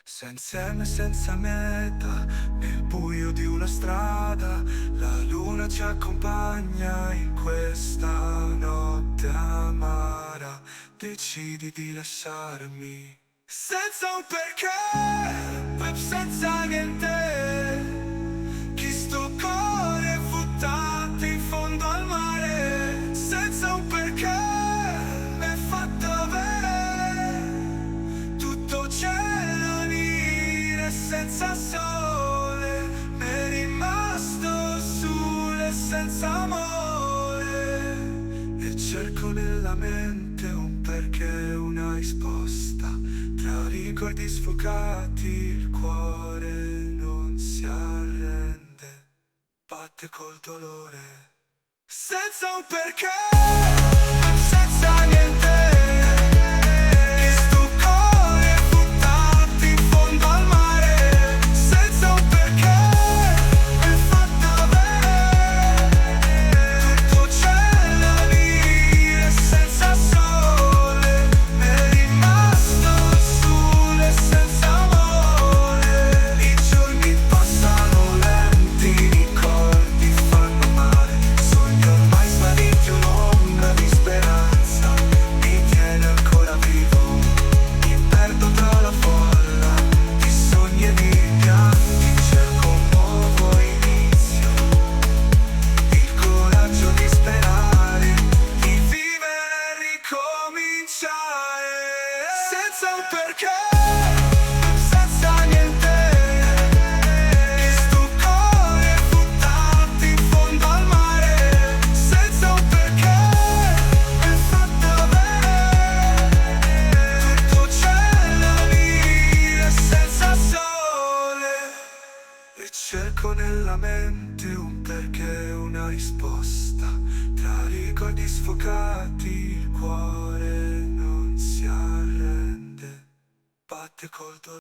Senza me, senza meta, nel buio di una strada, la luna ci accompagna in questa notte amara. Decidi di lasciarmi senza un perché, senza niente. Chi sto cuore buttato in fondo al mare, senza un perché, m'è fatto avere tutto cielo nero senza sole, m'è rimasto sole senza amore. E cerco nella mente un perché, una risposta. Tra ricordi sfocati il cuore non si arrende, batte col dolore. Senza un perché, senza niente. Chi sto cuore buttato in fondo al mare, senza un perché, m'è fatto avere tutto cielo nero senza sole, m'è rimasto sole senza amore. I giorni passano lenti, i ricordi fanno male, sogni ormai svaniti, un'ombra di speranza mi tiene ancora vivo. Mi perdo tra la folla di sogni e di pianti, cerco un nuovo inizio, il coraggio di sperare, di vivere e ricominciare. Senza un perché, senza niente. Chi sto cuore buttato in fondo al mare, senza un perché, m'è fatto avere tutto cielo nero senza sole. E cerco nella mente un perché, una risposta. Tra ricordi sfocati il cuore non si arrende, batte col dolore.